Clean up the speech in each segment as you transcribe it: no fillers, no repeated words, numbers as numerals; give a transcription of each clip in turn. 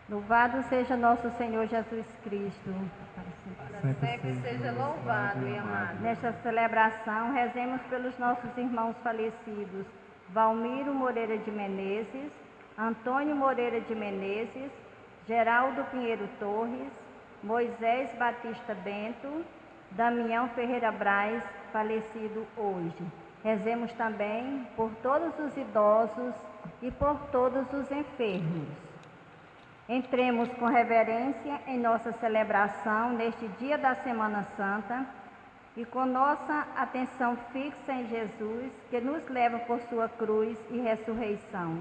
Louvado seja nosso Senhor Jesus Cristo. Sempre seja louvado e amado. Nesta celebração, rezemos pelos nossos irmãos falecidos: Valmiro Moreira de Menezes, Antônio Moreira de Menezes, Geraldo Pinheiro Torres, Moisés Batista Bento, Damião Ferreira Braz, falecido hoje. Rezemos também por todos os idosos e por todos os enfermos. Entremos com reverência em nossa celebração neste dia da Semana Santa e com nossa atenção fixa em Jesus, que nos leva por sua cruz e ressurreição.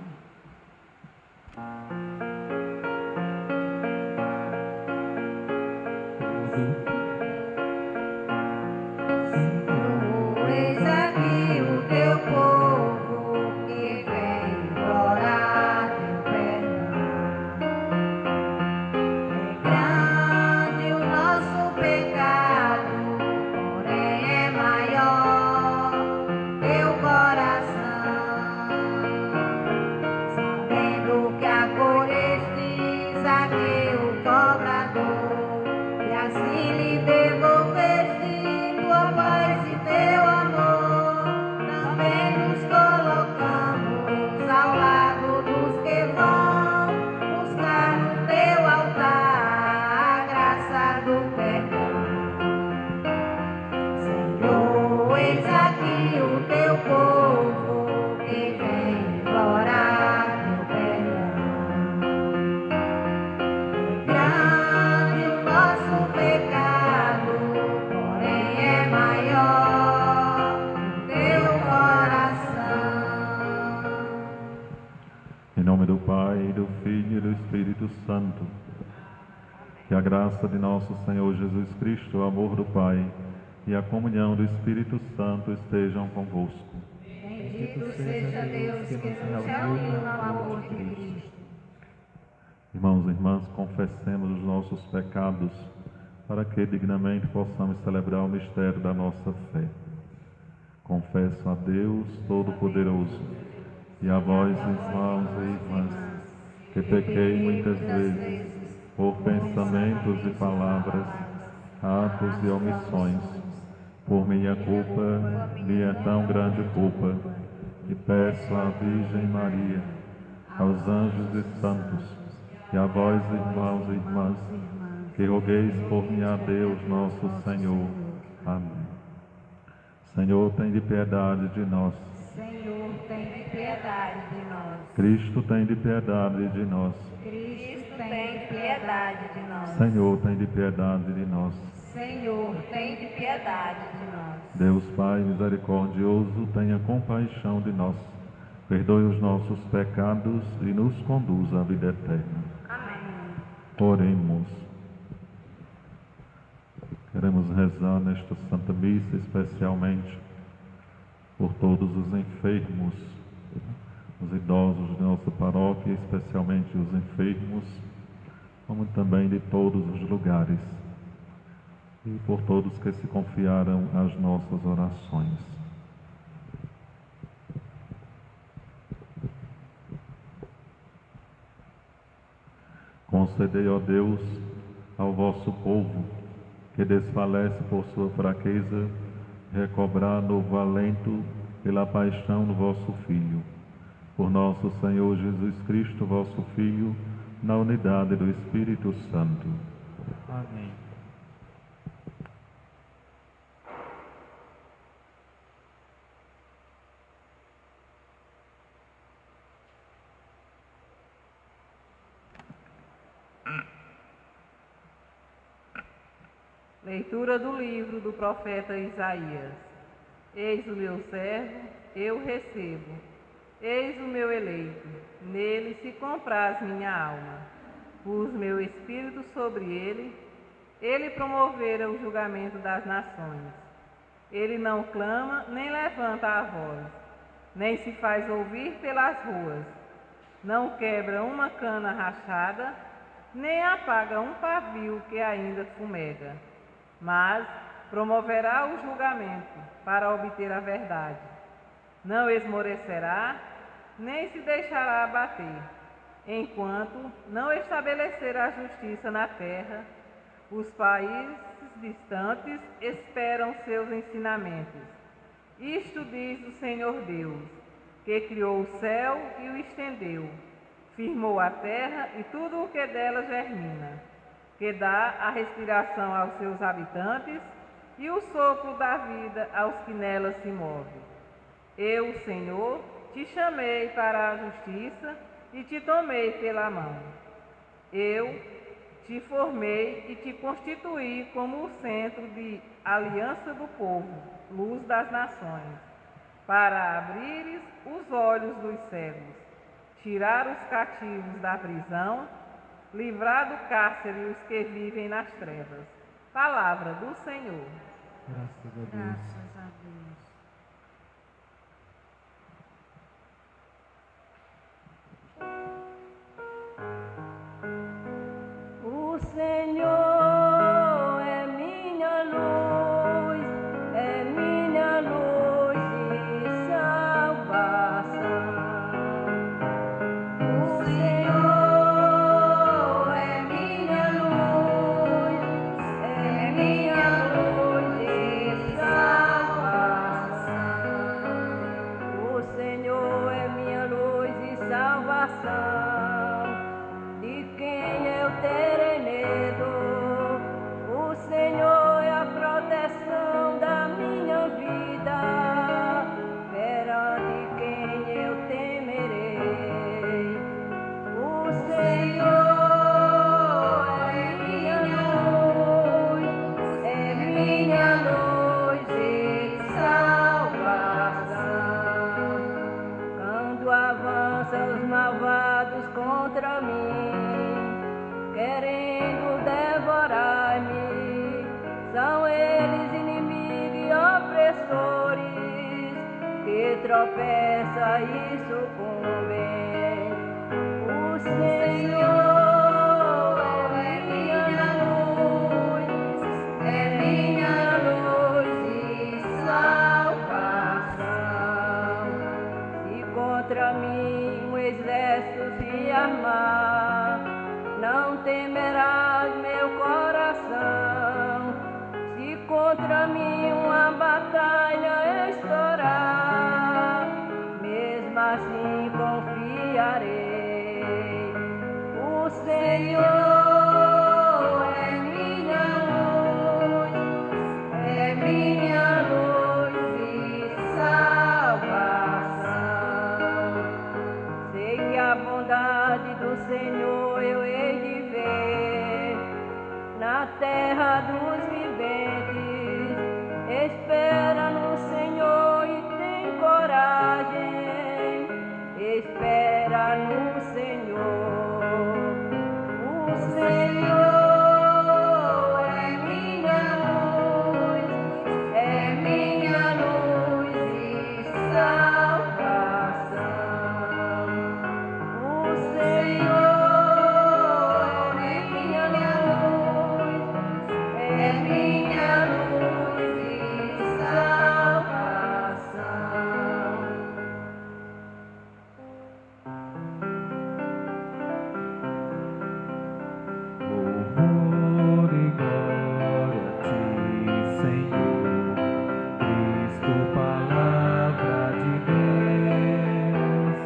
Eis aqui o teu povo que vem implorar teu perdão. É grande o nosso pecado, porém é maior teu coração. Sabendo que acolhestes aqui o cobrador e assim lhe devolveste tua paz e teu amor, também nos colocamos ao lado dos que vão buscar no teu altar a graça do perdão. Senhor, eis aqui o teu povo que vem implorar teu perdão. Grande o nosso pecado, porém é maior teu coração. Em nome do Pai, do Filho e do Espírito Santo. Que a graça de nosso Senhor Jesus Cristo, o amor do Pai e a comunhão do Espírito Santo estejam convosco. Bendito seja Deus que nos reuniu no amor de Cristo. Irmãos e irmãs, confessemos os nossos pecados para que dignamente possamos celebrar o mistério da nossa fé. Confesso a Deus Todo-Poderoso e a vós, irmãos e irmãs, que pequei muitas vezes por pensamentos e palavras, atos e omissões, por minha culpa, minha tão grande culpa, e peço à Virgem Maria, aos anjos e santos, e a vós, irmãos e irmãs, que rogueis por mim a Deus nosso Senhor. Amém. Senhor, tem de piedade de nós. Senhor, tem de piedade de nós. Cristo, tem de piedade de nós. Cristo, tem de piedade de nós. Senhor, tem de piedade de nós. Senhor, tem de piedade de nós. Deus Pai misericordioso, tenha compaixão de nós. Perdoe os nossos pecados e nos conduza à vida eterna. Amém. Oremos. Queremos rezar nesta Santa Missa especialmente por todos os enfermos, os idosos de nossa paróquia, especialmente os enfermos, como também de todos os lugares, e por todos que se confiaram às nossas orações. Concedei, ó Deus, ao vosso povo, que desfalece por sua fraqueza, recobrar novo alento pela paixão do vosso Filho. Por nosso Senhor Jesus Cristo, vosso Filho, na unidade do Espírito Santo. Amém. Leitura do livro do profeta Isaías. Eis o meu servo, eu recebo. Eis o meu eleito, nele se compraz minha alma. Pus meu espírito sobre ele, ele promovera o julgamento das nações. Ele não clama, nem levanta a voz, nem se faz ouvir pelas ruas. Não quebra uma cana rachada, nem apaga um pavio que ainda fumega. Mas promoverá o julgamento para obter a verdade. Não esmorecerá, nem se deixará abater, enquanto não estabelecer a justiça na terra, os países distantes esperam seus ensinamentos. Isto diz o Senhor Deus, que criou o céu e o estendeu, firmou a terra e tudo o que dela germina, que dá a respiração aos seus habitantes e o sopro da vida aos que nela se movem. Eu, Senhor, te chamei para a justiça e te tomei pela mão. Eu te formei e te constituí como o centro de aliança do povo, luz das nações, para abrires os olhos dos cegos, tirar os cativos da prisão, livrar do cárcere os que vivem nas trevas. Palavra do Senhor. Graças a Deus. Graças a Deus. O Senhor é minha luz e salvação. O Senhor é minha luz e salvação. O Senhor é minha luz e salvação. De quem eu terei medo? O Senhor é a proteção da minha vida. Perante quem eu temerei? O Senhor é minha luz e salvação. Quando avançam os malvados contra mim, querendo devorar-me, são eles inimigos e opressores, que tropeçam e sucumbem. O Senhor é minha luz e salvação. Se contra mim um exército se armar, não temerás meu coração. Se contra mim uma batalha estourar, mesmo assim confiarei. O Senhor é minha luz e salvação. Sei que a bondade do Senhor eu hei de ver na terra dos viventes. Espera no Senhor e tem coragem. Espera no Senhor. O Senhor é minha luz e salvação. O Senhor é minha luz e salvação. Louvor e glória a ti, Senhor, Cristo, palavra de Deus,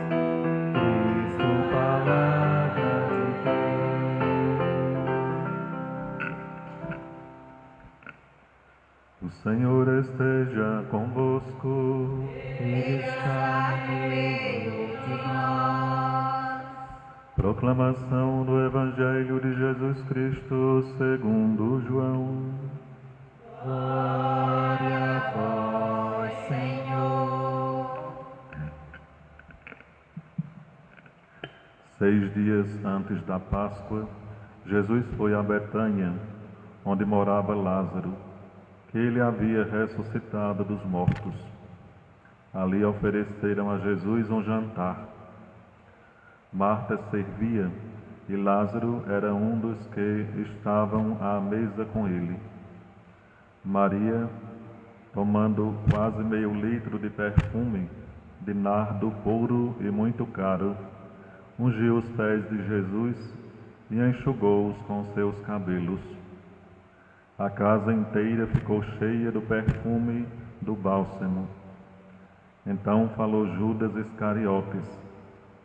Cristo, palavra de Deus. O Senhor esteja convosco. Ele está no meio de nós. Proclamação do Evangelho de Jesus Cristo segundo João. Glória a vós, Senhor. 6 dias antes da Páscoa, Jesus foi a Betânia, onde morava Lázaro, que ele havia ressuscitado dos mortos. Ali ofereceram a Jesus um jantar. Marta servia e Lázaro era um dos que estavam à mesa com ele. Maria, tomando quase meio litro de perfume de nardo puro e muito caro, ungiu os pés de Jesus e enxugou-os com seus cabelos. A casa inteira ficou cheia do perfume do bálsamo. Então falou Judas Iscariotes,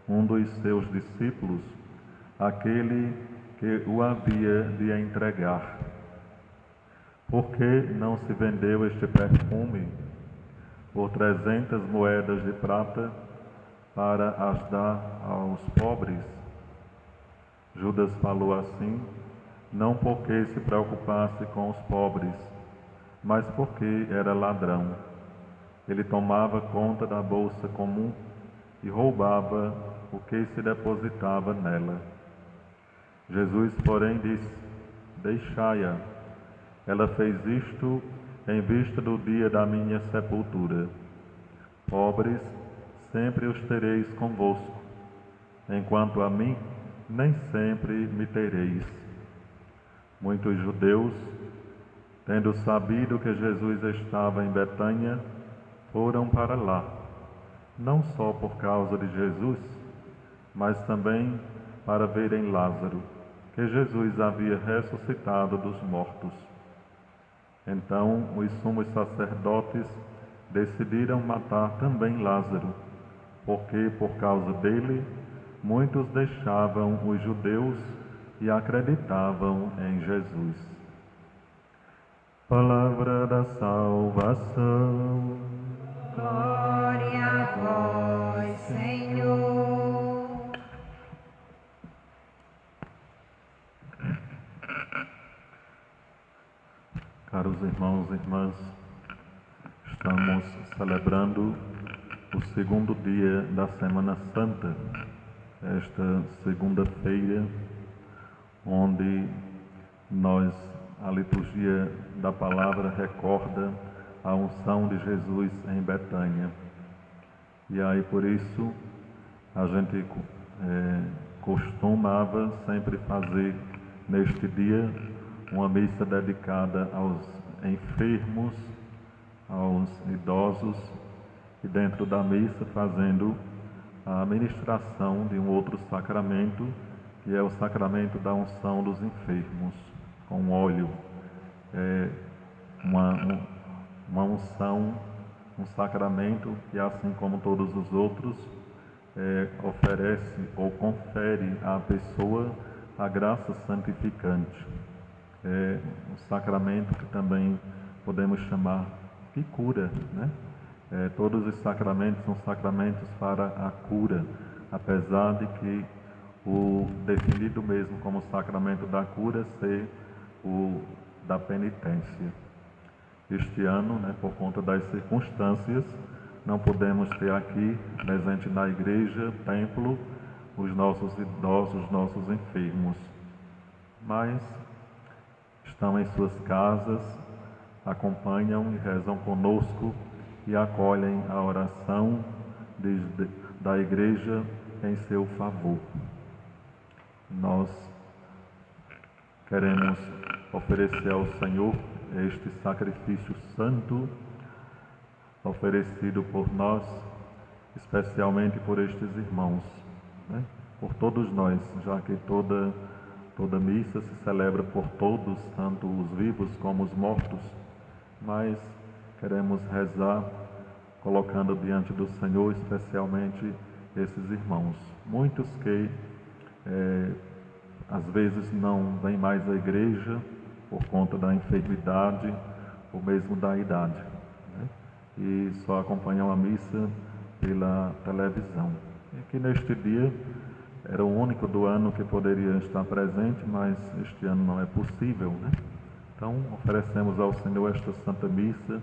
um dos seus discípulos, aquele que o havia de entregar. Por que não se vendeu este perfume por 300 moedas de prata para as dar aos pobres? Judas falou assim, não porque se preocupasse com os pobres, mas porque era ladrão. Ele tomava conta da bolsa comum e roubava o que se depositava nela. Jesus, porém, disse, deixai-a. Ela fez isto em vista do dia da minha sepultura. Pobres, sempre os tereis convosco, enquanto a mim, nem sempre me tereis. Muitos judeus, tendo sabido que Jesus estava em Betânia, foram para lá, não só por causa de Jesus, mas também para verem Lázaro, que Jesus havia ressuscitado dos mortos. Então os sumos sacerdotes decidiram matar também Lázaro, porque por causa dele muitos deixavam os judeus e acreditavam em Jesus. Palavra da salvação. Glória a vós, Senhor. Caros irmãos e irmãs, estamos celebrando o segundo dia da Semana Santa, esta segunda-feira, onde a liturgia da palavra recorda a unção de Jesus em Betânia. E aí por isso a gente costumava sempre fazer neste dia uma missa dedicada aos enfermos, aos idosos, e dentro da missa fazendo a ministração de um outro sacramento, que é o sacramento da unção dos enfermos, com óleo. Uma unção, um sacramento que, assim como todos os outros, oferece ou confere à pessoa a graça santificante. É um sacramento que também podemos chamar de cura, né? Todos os sacramentos são sacramentos para a cura, apesar de que o definido mesmo como sacramento da cura ser o da penitência. Este ano, né, por conta das circunstâncias, não podemos ter aqui, presente na igreja, templo, os nossos idosos, os nossos enfermos, mas estão em suas casas, acompanham e rezam conosco e acolhem a oração da igreja em seu favor. Nós queremos oferecer ao Senhor este sacrifício santo, oferecido por nós, especialmente por estes irmãos, né? Por todos nós, já que toda missa se celebra por todos, tanto os vivos como os mortos, mas queremos rezar colocando diante do Senhor especialmente esses irmãos. Muitos que às vezes não vêm mais à igreja por conta da enfermidade ou mesmo da idade, né? E só acompanham a missa pela televisão. E aqui neste dia era o único do ano que poderia estar presente, mas este ano não é possível, né? Então oferecemos ao Senhor esta Santa Missa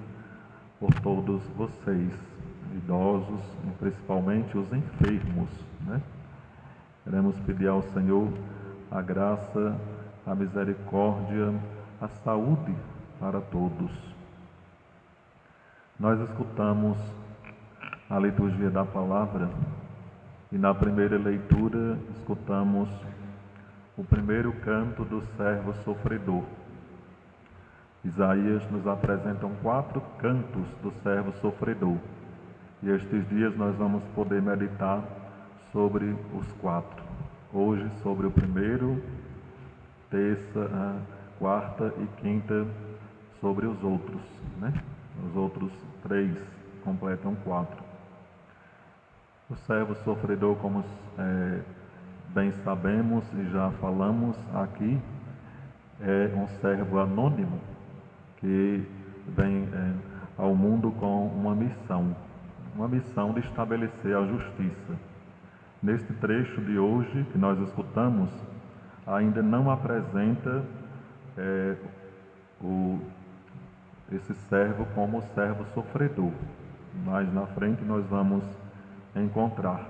por todos vocês, idosos e principalmente os enfermos, né? Queremos pedir ao Senhor a graça, a misericórdia, a saúde para todos. Nós escutamos a liturgia da palavra e na primeira leitura escutamos o primeiro canto do servo sofredor. Isaías nos apresenta 4 cantos do servo sofredor. E estes dias nós vamos poder meditar sobre os 4. Hoje sobre o primeiro, terça, quarta e quinta sobre os outros, né? Os outros 3 completam 4. O servo sofredor, como bem sabemos e já falamos aqui, é um servo anônimo que vem ao mundo com uma missão de estabelecer a justiça. Neste trecho de hoje que nós escutamos, ainda não apresenta esse servo como servo sofredor, mas na frente nós vamos encontrar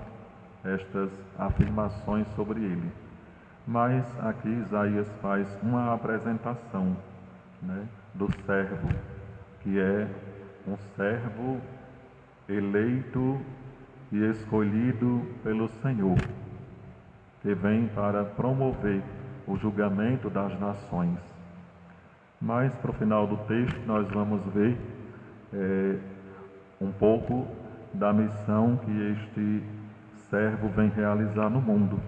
estas afirmações sobre ele. Mas aqui Isaías faz uma apresentação, né, do servo, que é um servo eleito e escolhido pelo Senhor, que vem para promover o julgamento das nações. Mas para o final do texto nós vamos ver um pouco da missão que este servo vem realizar no mundo.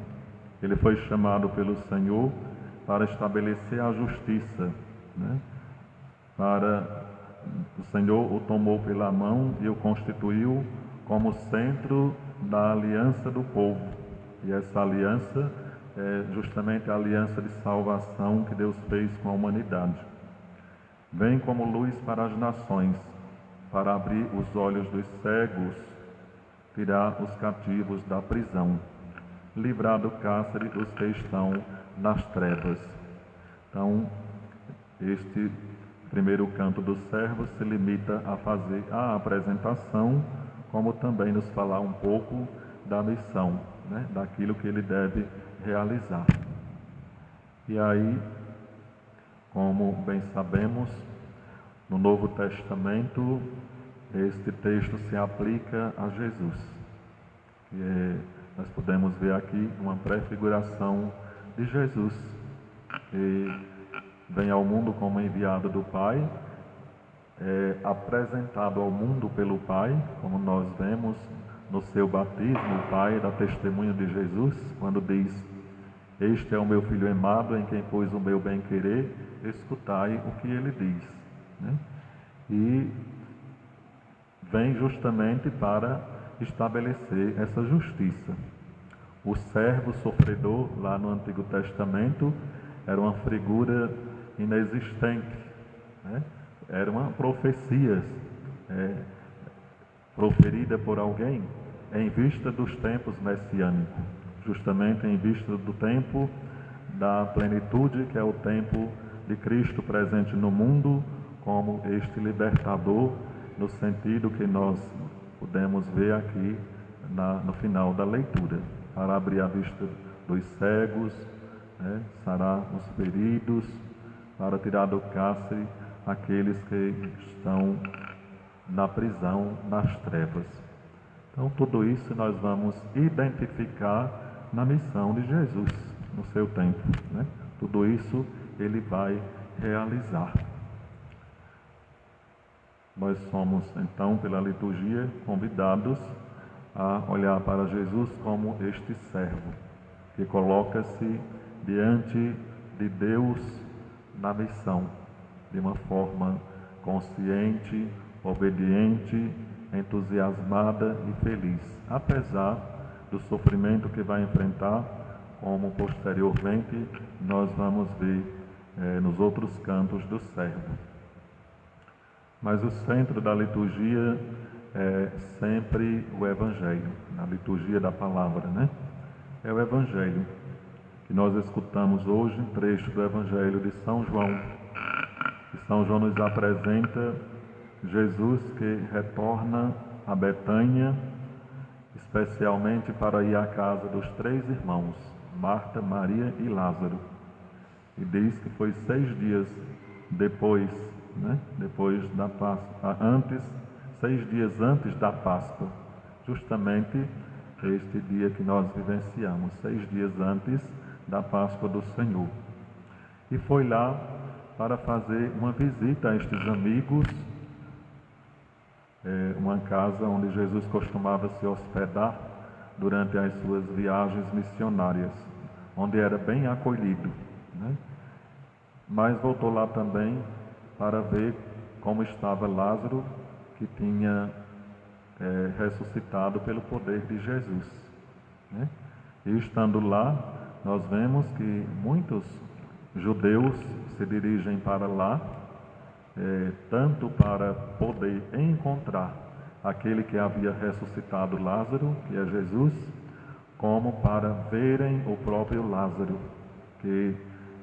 Ele foi chamado pelo Senhor para estabelecer a justiça, né? O Senhor o tomou pela mão e o constituiu como centro da aliança do povo. E essa aliança é justamente a aliança de salvação que Deus fez com a humanidade. Vem como luz para as nações, para abrir os olhos dos cegos, tirar os cativos da prisão, livrar do cárcere os que estão nas trevas. Então, este primeiro canto do servo se limita a fazer a apresentação, como também nos falar um pouco da missão, né, daquilo que ele deve realizar. E aí, como bem sabemos, no Novo Testamento, este texto se aplica a Jesus. Nós podemos ver aqui uma prefiguração de Jesus, que vem ao mundo como enviado do Pai, apresentado ao mundo pelo Pai, como nós vemos no seu batismo. O Pai dá testemunho de Jesus quando diz: "Este é o meu Filho amado, em quem pus o meu bem-querer, escutai o que ele diz", né? E vem justamente para estabelecer essa justiça. O servo sofredor, lá no Antigo Testamento, era uma figura inexistente, né? Era uma profecia proferida por alguém em vista dos tempos messiânicos, justamente em vista do tempo da plenitude, que é o tempo de Cristo presente no mundo como este libertador, no sentido que nós podemos ver aqui no final da leitura, para abrir a vista dos cegos, né, sarar os feridos, para tirar do cárcere aqueles que estão na prisão, nas trevas. Então, tudo isso nós vamos identificar na missão de Jesus, no seu tempo, né? Tudo isso ele vai realizar. Nós somos, então, pela liturgia, convidados a olhar para Jesus como este servo, que coloca-se diante de Deus na missão, de uma forma consciente, obediente, entusiasmada e feliz, apesar do sofrimento que vai enfrentar, como posteriormente nós vamos ver nos outros cantos do servo. Mas o centro da liturgia é sempre o Evangelho, na liturgia da palavra, né? É o Evangelho que nós escutamos hoje, um trecho do Evangelho de São João. E São João nos apresenta Jesus que retorna a Betânia, especialmente para ir à casa dos 3 irmãos, Marta, Maria e Lázaro. E diz que foi 6 dias depois, né? Depois da Páscoa, 6 dias antes da Páscoa, justamente este dia que nós vivenciamos, 6 dias antes da Páscoa do Senhor. E foi lá para fazer uma visita a estes amigos, uma casa onde Jesus costumava se hospedar durante as suas viagens missionárias, onde era bem acolhido, né? Mas voltou lá também para ver como estava Lázaro, que tinha ressuscitado pelo poder de Jesus, né? E estando lá, nós vemos que muitos judeus se dirigem para lá, tanto para poder encontrar aquele que havia ressuscitado Lázaro, que é Jesus, como para verem o próprio Lázaro, que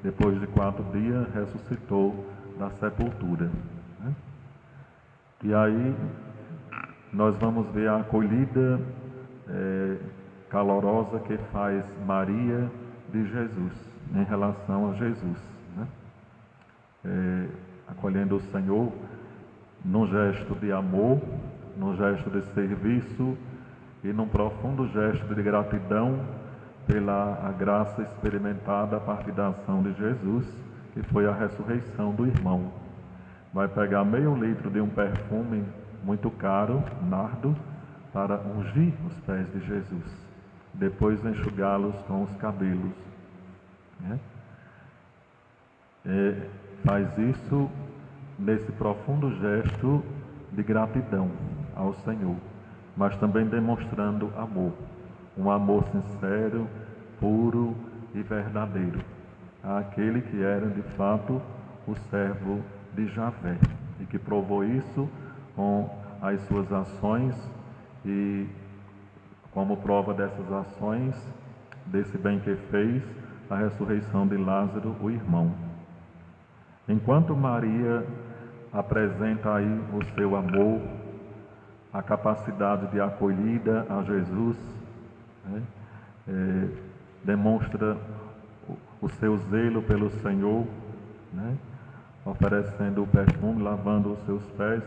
depois de 4 dias ressuscitou da sepultura, né? E aí nós vamos ver a acolhida calorosa que faz Maria de Jesus, em relação a Jesus, né? Acolhendo o Senhor num gesto de amor, num gesto de serviço e num profundo gesto de gratidão pela a graça experimentada a partir da ação de Jesus, que foi a ressurreição do irmão. Vai pegar meio litro de um perfume muito caro, nardo, para ungir os pés de Jesus, depois enxugá-los com os cabelos, né? Faz isso nesse profundo gesto de gratidão ao Senhor, mas também demonstrando amor, um amor sincero, puro e verdadeiro, àquele que era de fato o servo de Javé, e que provou isso com as suas ações, e como prova dessas ações, desse bem que fez, a ressurreição de Lázaro, o irmão. Enquanto Maria apresenta aí o seu amor, a capacidade de acolhida a Jesus, né? Demonstra o seu zelo pelo Senhor, né? Oferecendo o perfume, lavando os seus pés,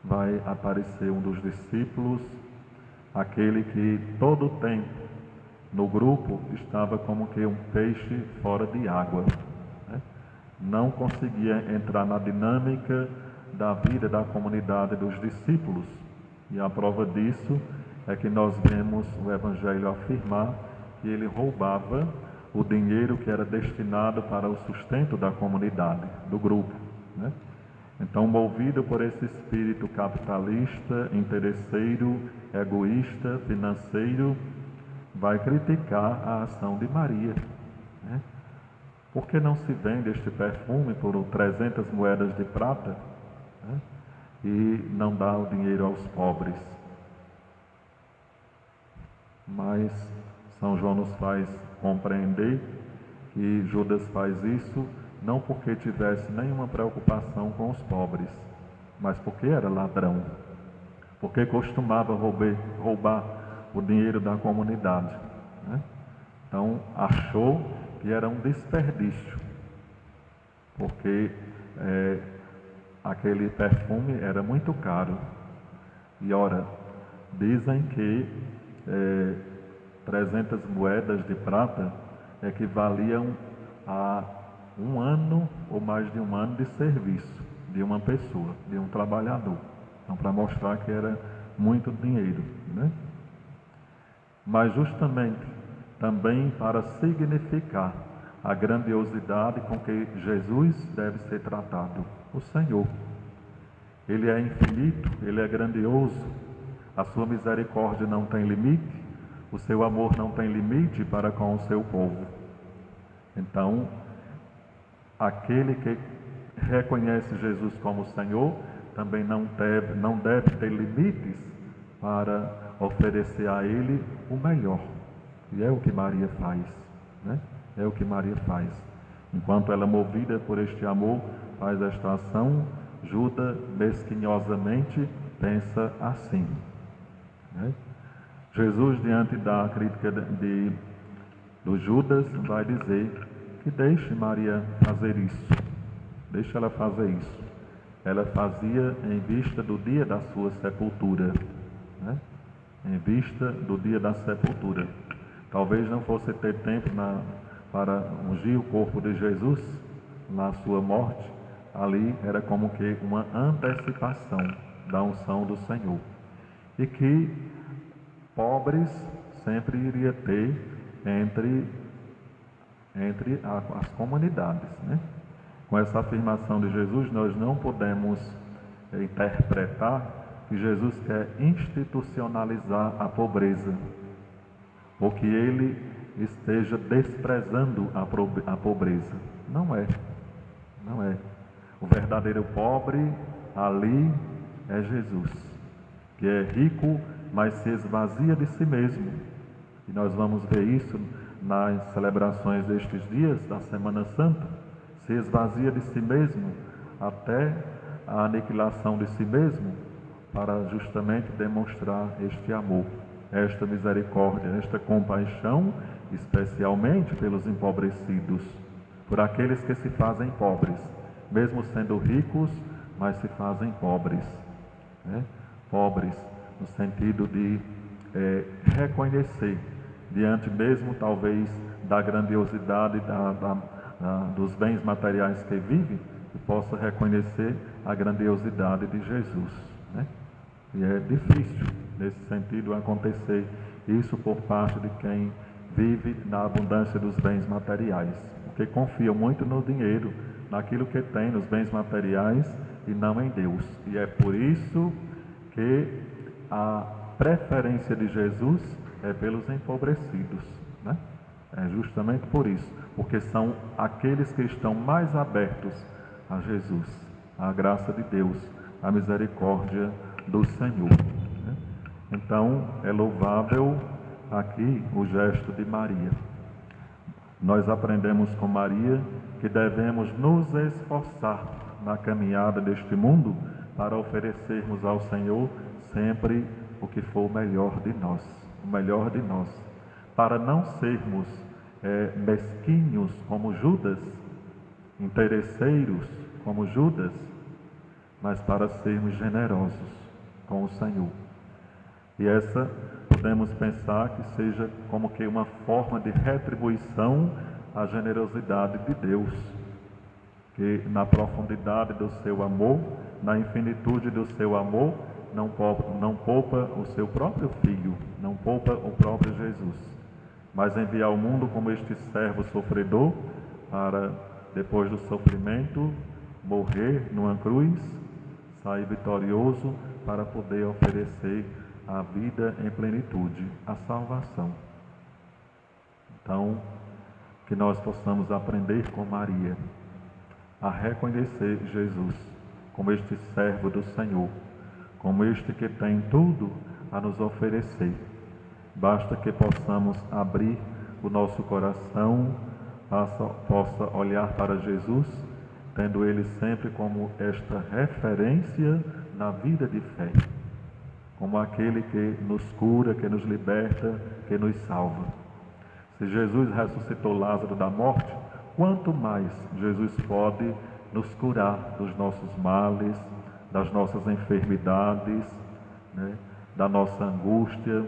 vai aparecer um dos discípulos, aquele que todo o tempo no grupo estava como que um peixe fora de água, né? Não conseguia entrar na dinâmica da vida da comunidade dos discípulos, e a prova disso é que nós vemos o Evangelho afirmar que ele roubava o dinheiro que era destinado para o sustento da comunidade, do grupo, né? Então, movido por esse espírito capitalista, interesseiro, egoísta, financeiro, vai criticar a ação de Maria, né? Por que não se vende este perfume por 300 moedas de prata, né? E não dá o dinheiro aos pobres? Mas São João nos faz compreender que Judas faz isso não porque tivesse nenhuma preocupação com os pobres, mas porque era ladrão, porque costumava roubar o dinheiro da comunidade, né? Então achou que era um desperdício, porque aquele perfume era muito caro. E ora, dizem que 300 moedas de prata equivaliam a 1 ano ou mais de 1 ano de serviço de uma pessoa, de um trabalhador. Então, para mostrar que era muito dinheiro, né? Mas justamente também para significar a grandiosidade com que Jesus deve ser tratado, o Senhor. Ele é infinito, ele é grandioso, a sua misericórdia não tem limite, o seu amor não tem limite para com o seu povo. Então, aquele que reconhece Jesus como Senhor também não deve ter limites para oferecer a Ele o melhor. E é o que Maria faz, né? É o que Maria faz. Enquanto ela, movida por este amor, faz esta ação, Judas mesquinhosamente pensa assim, né? Jesus, diante da crítica do Judas, vai dizer que deixe Maria fazer isso, deixe ela fazer isso. Ela fazia em vista do dia da sua sepultura, né? Em vista do dia da sepultura. Talvez não fosse ter tempo para ungir o corpo de Jesus na sua morte. Ali era como que uma antecipação da unção do Senhor. E que pobres sempre iria ter entre as comunidades, né? Com essa afirmação de Jesus, nós não podemos interpretar que Jesus quer institucionalizar a pobreza, ou que ele esteja desprezando a pobreza. Não é. Não é. O verdadeiro pobre ali é Jesus, que é rico, mas se esvazia de si mesmo. E nós vamos ver isso nas celebrações destes dias, da Semana Santa. Se esvazia de si mesmo até a aniquilação de si mesmo, para justamente demonstrar este amor, esta misericórdia, esta compaixão, especialmente pelos empobrecidos, por aqueles que se fazem pobres, mesmo sendo ricos, mas se fazem pobres, né? Pobres no sentido de reconhecer, diante mesmo talvez da grandiosidade dos bens materiais que vive, que possa reconhecer a grandiosidade de Jesus, né? E é difícil, nesse sentido, acontecer isso por parte de quem vive na abundância dos bens materiais, porque confia muito no dinheiro, naquilo que tem, nos bens materiais, e não em Deus. E é por isso que a preferência de Jesus é pelos empobrecidos, né? É justamente por isso, porque são aqueles que estão mais abertos a Jesus, à graça de Deus, à misericórdia do Senhor, né? Então, é louvável aqui o gesto de Maria. Nós aprendemos com Maria que devemos nos esforçar na caminhada deste mundo para oferecermos ao Senhor sempre o que for o melhor de nós, para não sermos mesquinhos como Judas, interesseiros como Judas, mas para sermos generosos com o Senhor. E essa podemos pensar que seja como que uma forma de retribuição à generosidade de Deus, que na profundidade do seu amor, na infinitude do seu amor, não poupa o seu próprio Filho, não poupa o próprio Jesus, mas envia ao mundo como este servo sofredor para, depois do sofrimento, morrer numa cruz, sair vitorioso para poder oferecer a vida em plenitude, a salvação. Então, que nós possamos aprender com Maria a reconhecer Jesus como este servo do Senhor, como este que tem tudo a nos oferecer. Basta que possamos abrir o nosso coração, possa olhar para Jesus, tendo Ele sempre como esta referência na vida de fé, como aquele que nos cura, que nos liberta, que nos salva. Se Jesus ressuscitou Lázaro da morte, quanto mais Jesus pode nos curar dos nossos males, das nossas enfermidades, né? Da nossa angústia,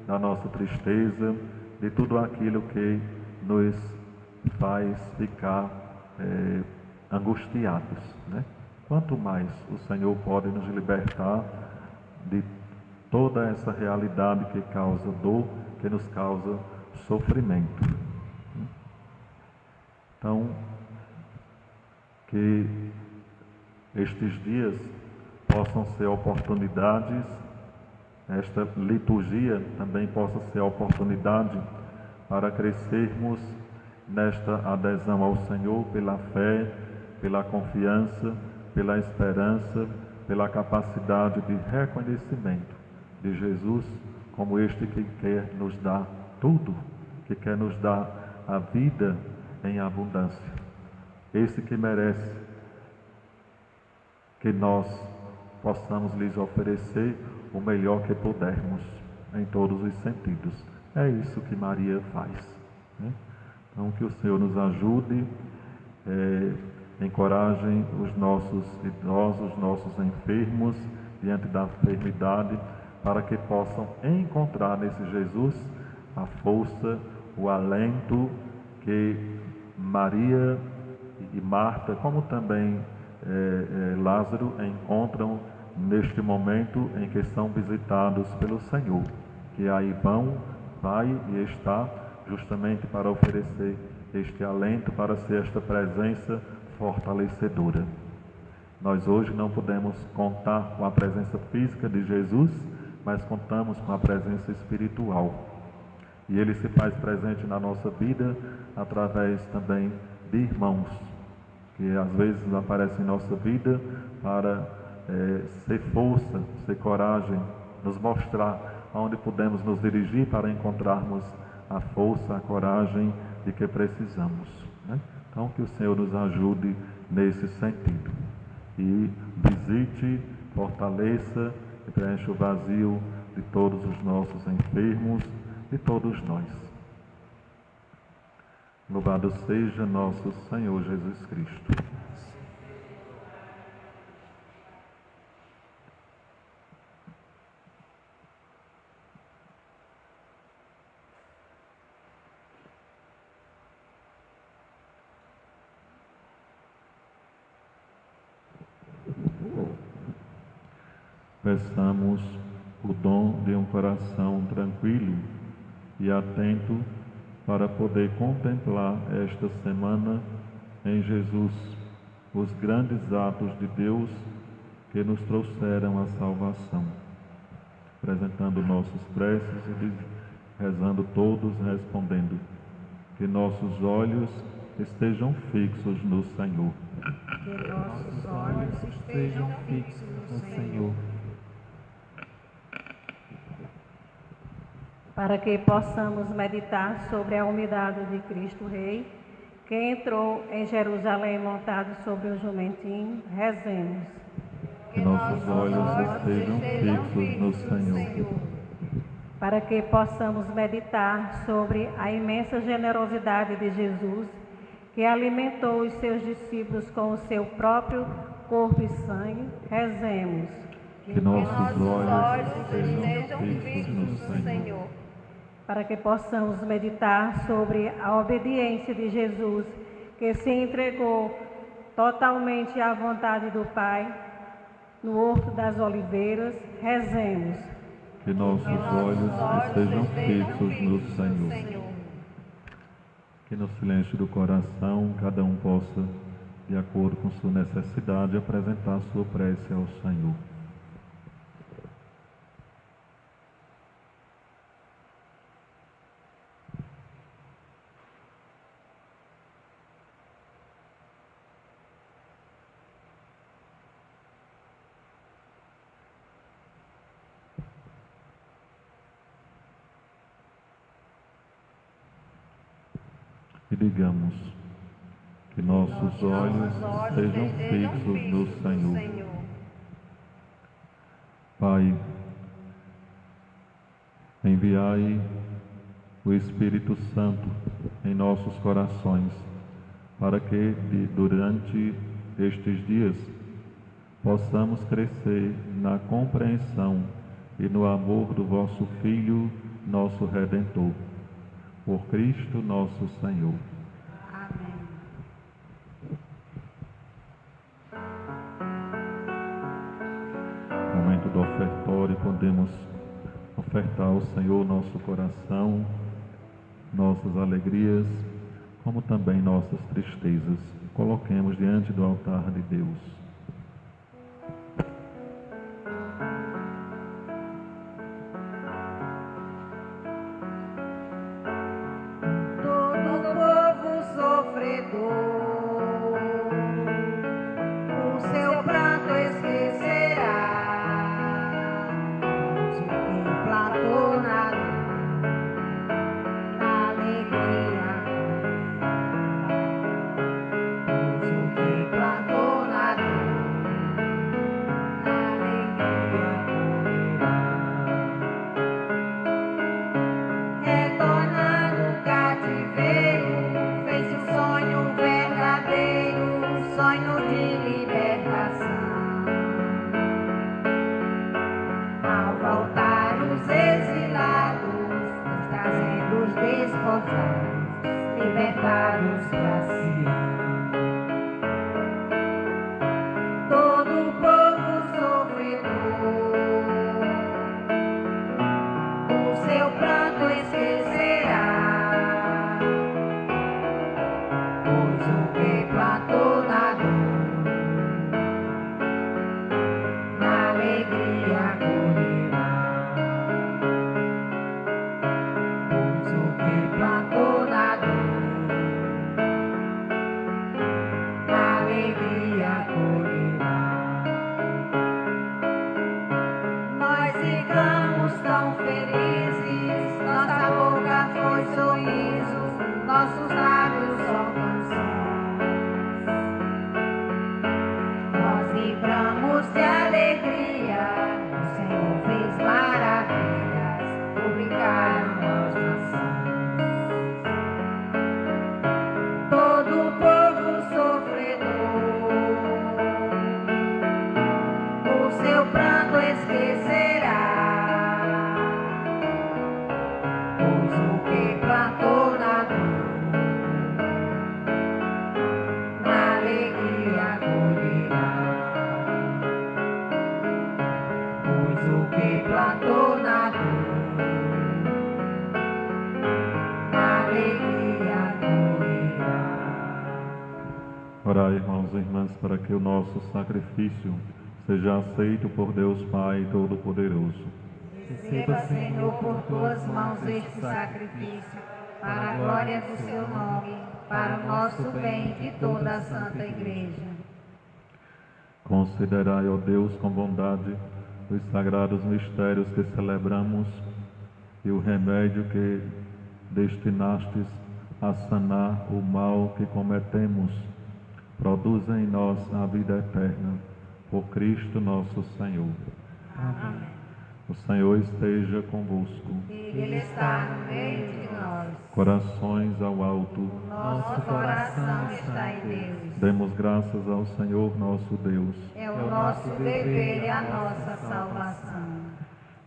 da nossa tristeza, de tudo aquilo que nos faz ficar angustiados, né? Quanto mais o Senhor pode nos libertar de toda essa realidade que causa dor, que nos causa sofrimento. Então, que estes dias possam ser oportunidades, esta liturgia também possa ser oportunidade para crescermos nesta adesão ao Senhor pela fé, pela confiança, pela esperança, pela capacidade de reconhecimento de Jesus como este que quer nos dar tudo, que quer nos dar a vida em abundância. Esse que merece que nós possamos lhes oferecer o melhor que pudermos, em todos os sentidos. É isso que Maria faz, né? Então, que o Senhor nos ajude, encorajem os nossos idosos, os nossos enfermos, diante da enfermidade, para que possam encontrar nesse Jesus a força, o alento que Maria e Marta, como também Lázaro, encontram neste momento em que são visitados pelo Senhor. que aí vai e está justamente para oferecer este alento, para ser esta presença fortalecedora. Nós hoje não podemos contar com a presença física de Jesus, mas contamos com a presença espiritual. E Ele se faz presente na nossa vida através também de irmãos, que às vezes aparecem em nossa vida para ser força, ser coragem, nos mostrar aonde podemos nos dirigir para encontrarmos a força, a coragem de que precisamos, né? Então, que o Senhor nos ajude nesse sentido e visite, fortaleça e preencha o vazio de todos os nossos enfermos, de todos nós. Louvado seja nosso Senhor Jesus Cristo. Peçamos o dom de um coração tranquilo e atento para poder contemplar esta semana em Jesus os grandes atos de Deus que nos trouxeram a salvação. Apresentando nossos preces e rezando todos, respondendo: que nossos olhos estejam fixos no Senhor. Que nossos olhos estejam fixos no Senhor. Para que possamos meditar sobre a humildade de Cristo Rei, que entrou em Jerusalém montado sobre um jumentinho, rezemos. Que nossos olhos estejam fixos no Senhor. Para que possamos meditar sobre a imensa generosidade de Jesus, que alimentou os seus discípulos com o seu próprio corpo e sangue, rezemos. Que nossos olhos estejam fixos no Senhor. Para que possamos meditar sobre a obediência de Jesus, que se entregou totalmente à vontade do Pai, no Horto das Oliveiras, rezemos. Que nossos olhos estejam fixos no Senhor. Que no silêncio do coração, cada um possa, de acordo com sua necessidade, apresentar sua prece ao Senhor. E digamos: que nossos olhos estejam fixos no Senhor. Pai, enviai o Espírito Santo em nossos corações, para que durante estes dias possamos crescer na compreensão e no amor do vosso Filho, nosso Redentor. Por Cristo nosso Senhor. Amém. No momento do ofertório, podemos ofertar ao Senhor nosso coração, nossas alegrias, como também nossas tristezas. Coloquemos diante do altar de Deus. Libertados pra si. Todo o povo sofredor, o pois o que plantou na dor, na alegria colherá. Pois o que plantou na dor, na alegria colherá. Nós ficamos tão felizes, nossa boca foi sorriso, nossos lábios só canções. Nós vibramos de alegria, o Senhor fez maravilhas, obrigaram as nações. Todo o povo sofredor, o seu pranto esquecerá, pois o que plantou na dor, na alegria colherá. Pois o que plantou na dor, na alegria colherá. Orai, irmãos e irmãs, para que o nosso sacrifício seja aceito por Deus Pai Todo-Poderoso. Receba, Senhor, por tuas mãos este sacrifício, para a glória do seu nome, para o nosso bem e de toda a Santa Igreja. Considerai, ó Deus, com bondade os sagrados mistérios que celebramos e o remédio que destinastes a sanar o mal que cometemos. Produza em nós a vida eterna. Por Cristo nosso Senhor. Amém. O Senhor esteja convosco. Ele está no meio de nós. Corações ao alto. Nosso coração está em Deus. Demos graças ao Senhor nosso Deus. É o nosso dever e a nossa salvação.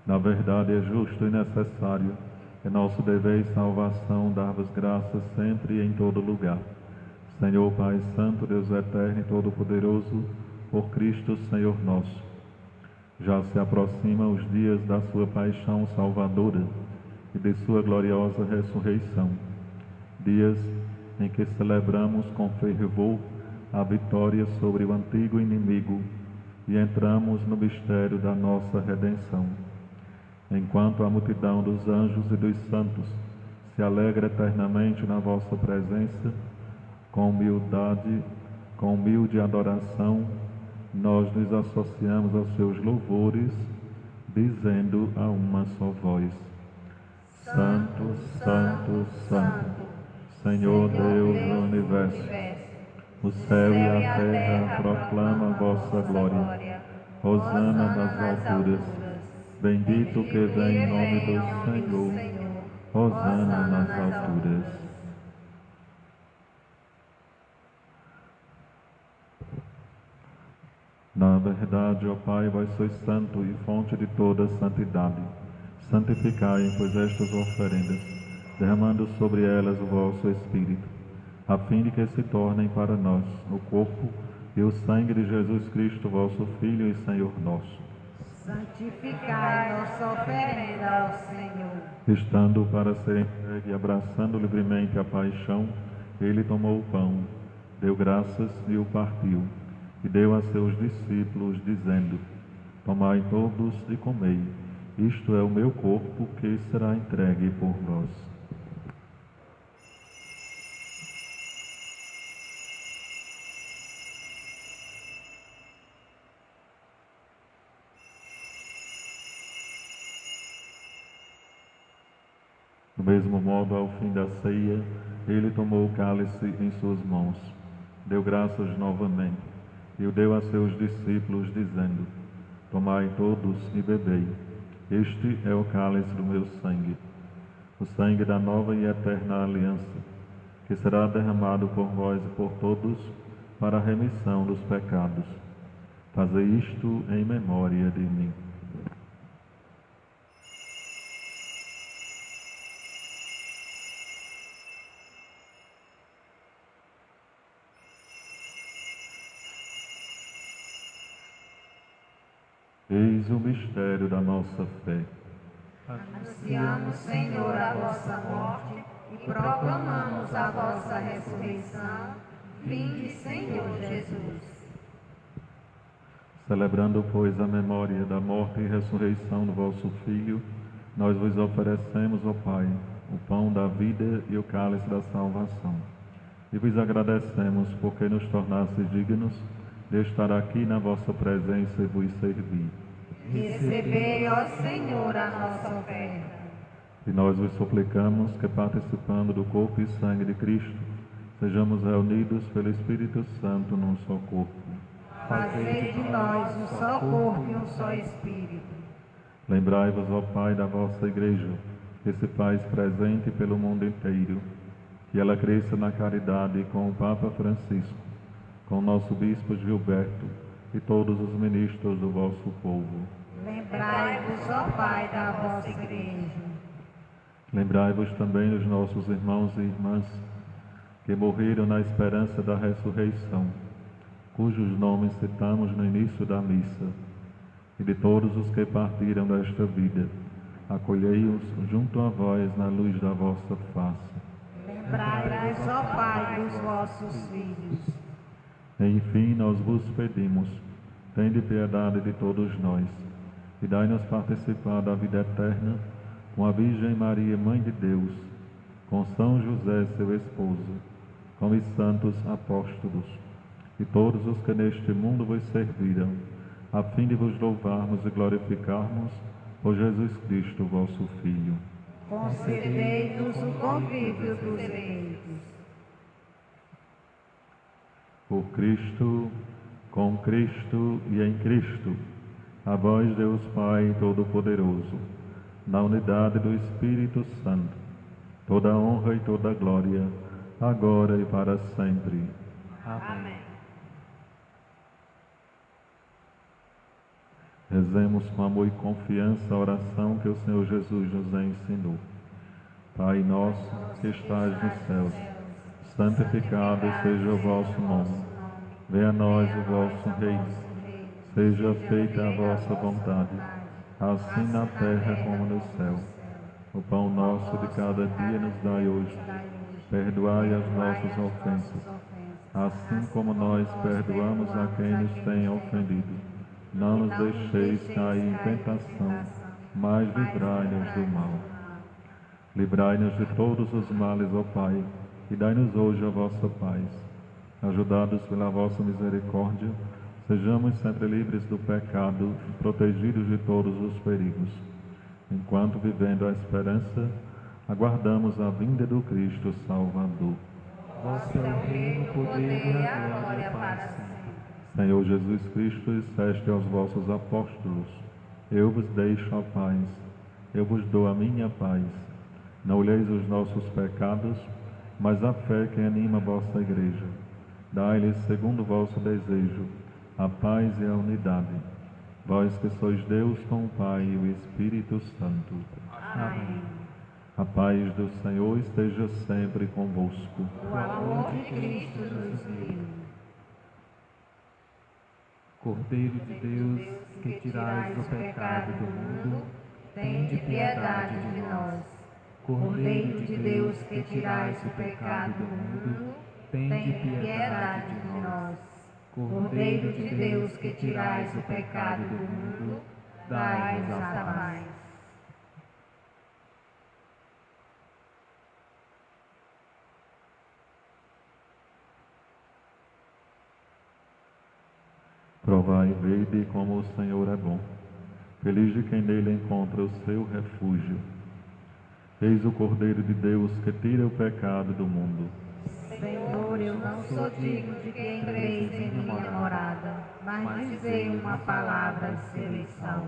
Na verdade é justo e necessário, é nosso dever e salvação dar-vos graças sempre e em todo lugar. Senhor Pai Santo, Deus eterno e todo-poderoso, por Cristo Senhor nosso. Já se aproximam os dias da sua paixão salvadora e de sua gloriosa ressurreição, dias em que celebramos com fervor a vitória sobre o antigo inimigo e entramos no mistério da nossa redenção. Enquanto a multidão dos anjos e dos santos se alegra eternamente na vossa presença, com humilde adoração, nós nos associamos aos seus louvores, dizendo a uma só voz: Santo, Santo, Santo, Senhor Deus do Universo. O céu e a terra proclamam a vossa glória. Hosana nas alturas. Bendito que vem em nome do Senhor. Hosana nas alturas. Na verdade, ó Pai, vós sois santo e fonte de toda santidade. Santificai, pois, estas oferendas, derramando sobre elas o vosso Espírito, a fim de que se tornem para nós o corpo e o sangue de Jesus Cristo, vosso Filho e Senhor nosso. Santificai nossa oferenda ao Senhor. Estando para ser entregue e abraçando livremente a paixão, ele tomou o pão, deu graças e o partiu, e deu a seus discípulos, dizendo: Tomai todos e comei, isto é o meu corpo que será entregue por vós. Do mesmo modo, ao fim da ceia, ele tomou o cálice em suas mãos, deu graças novamente, e o deu a seus discípulos, dizendo: Tomai todos e bebei, este é o cálice do meu sangue, o sangue da nova e eterna aliança, que será derramado por vós e por todos para a remissão dos pecados. Fazei isto em memória de mim. Eis o mistério da nossa fé. Anunciamos, Senhor, a vossa morte e proclamamos a vossa ressurreição Vinde, Senhor Jesus. Celebrando, pois, a memória da morte e ressurreição do vosso Filho, nós vos oferecemos, ó Pai, o pão da vida e o cálice da salvação. E vos agradecemos porque nos tornastes dignos de estar aqui na vossa presença e vos servir. Recebei, ó Senhor, a nossa oferta. E nós vos suplicamos que, participando do corpo e sangue de Cristo, sejamos reunidos pelo Espírito Santo num só corpo. Fazei de nós um só corpo e um só Espírito. Lembrai-vos, ó Pai, da vossa Igreja, que se faz presente pelo mundo inteiro, que ela cresça na caridade com o Papa Francisco, com o nosso Bispo Gilberto e todos os ministros do vosso povo. Lembrai-vos, ó Pai, da vossa Igreja. Lembrai-vos também dos nossos irmãos e irmãs que morreram na esperança da ressurreição, cujos nomes citamos no início da missa, e de todos os que partiram desta vida. Acolhei-os junto a vós na luz da vossa face. Lembrai-vos, ó Pai, dos vossos filhos. Enfim, nós vos pedimos, tende piedade de todos nós, e dai-nos participar da vida eterna com a Virgem Maria, Mãe de Deus, com São José, seu esposo, com os santos apóstolos, e todos os que neste mundo vos serviram, a fim de vos louvarmos e glorificarmos por Jesus Cristo, vosso Filho. Concedei-nos o convívio dos eleitos. Por Cristo, com Cristo e em Cristo, a vós, Deus Pai Todo-Poderoso, na unidade do Espírito Santo, toda a honra e toda a glória, agora e para sempre. Amém. Rezemos com amor e confiança a oração que o Senhor Jesus nos ensinou. Pai nosso, que estais nos céus, santificado seja o vosso nome. Venha a nós o vosso reino. Seja feita a vossa vontade, assim na terra como no céu. O pão nosso de cada dia nos dai hoje. Perdoai as nossas ofensas, assim como nós perdoamos a quem nos tem ofendido. Não nos deixeis cair em tentação, mas livrai-nos do mal. Livrai-nos de todos os males, ó Pai, e dai-nos hoje a vossa paz. Ajudados pela vossa misericórdia, sejamos sempre livres do pecado e protegidos de todos os perigos. Enquanto, vivendo a esperança, aguardamos a vinda do Cristo Salvador. Vosso é o reino, o poder e a glória para sempre. Senhor Jesus Cristo, disseste aos vossos apóstolos: eu vos deixo a paz, eu vos dou a minha paz. Não olheis os nossos pecados, mas a fé que anima a vossa Igreja. Dai-lhes, segundo o vosso desejo, a paz e a unidade. Vós que sois Deus com o Pai e o Espírito Santo. Amém. A paz do Senhor esteja sempre convosco. O amor de Cristo nos livre. Cordeiro de Deus, que tirais o pecado do mundo, tende piedade de nós. Cordeiro de Deus, que tirais o pecado do mundo, tende piedade de nós. Cordeiro de Deus, que tirais o pecado do mundo, dai-nos a paz. Provai e vede como o Senhor é bom. Feliz de quem nele encontra o seu refúgio. Eis o Cordeiro de Deus que tira o pecado do mundo. Senhor, eu não sou digno de que entreis em minha morada, mas dizei uma palavra de seleção.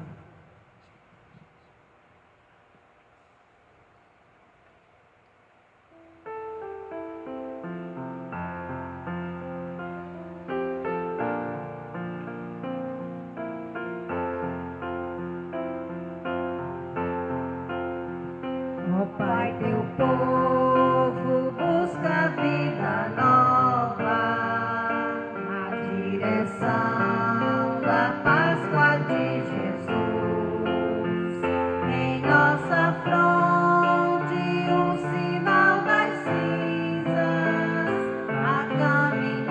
Ó Pai, teu povo busca vida nova, a direção da Páscoa de Jesus. Em nossa fronte o sinal das cinzas, a caminhar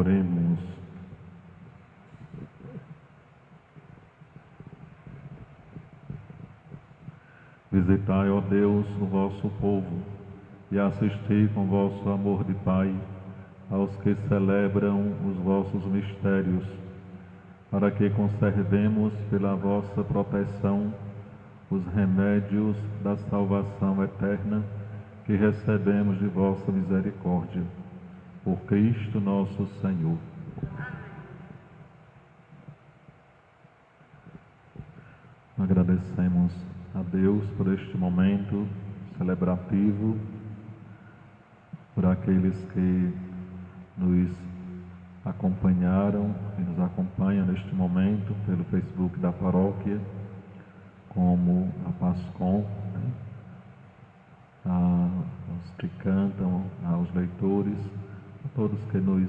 Oremos. Visitai, ó Deus, o vosso povo e assisti com vosso amor de Pai aos que celebram os vossos mistérios, para que conservemos pela vossa proteção os remédios da salvação eterna que recebemos de vossa misericórdia. Por Cristo nosso Senhor. Agradecemos a Deus por este momento celebrativo, por aqueles que nos acompanharam e nos acompanham neste momento pelo Facebook da paróquia, como a Pascom, né? Aos que cantam, aos leitores, a todos que nos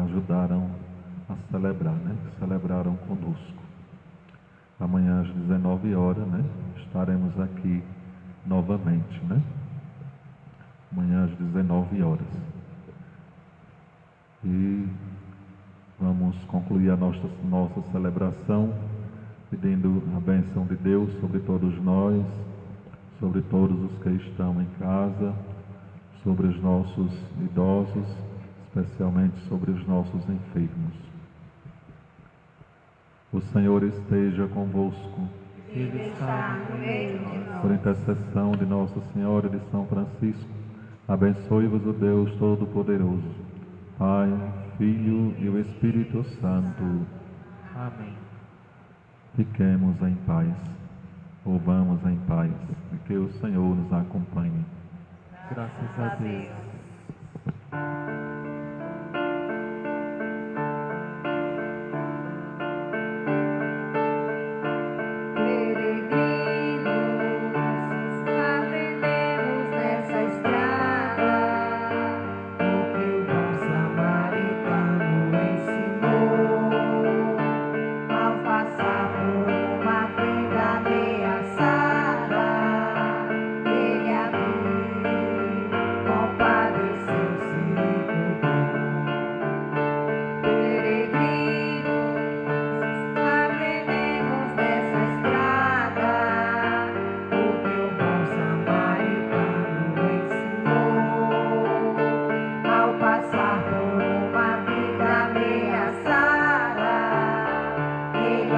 ajudaram a celebrar, né? Que celebraram conosco. Amanhã às 19 horas, né? Estaremos aqui novamente, né? Amanhã às 19 horas. E vamos concluir a nossa celebração pedindo a bênção de Deus sobre todos nós, sobre todos os que estão em casa, sobre os nossos idosos, especialmente sobre os nossos enfermos. O Senhor esteja convosco. Ele está no meio de nós. Por intercessão de Nossa Senhora de São Francisco, abençoe-vos o Deus Todo-Poderoso, Pai, Filho e o Espírito Santo. Amém. Fiquemos em paz, ou vamos em paz, e que o Senhor nos acompanhe. Graças a Deus. Ele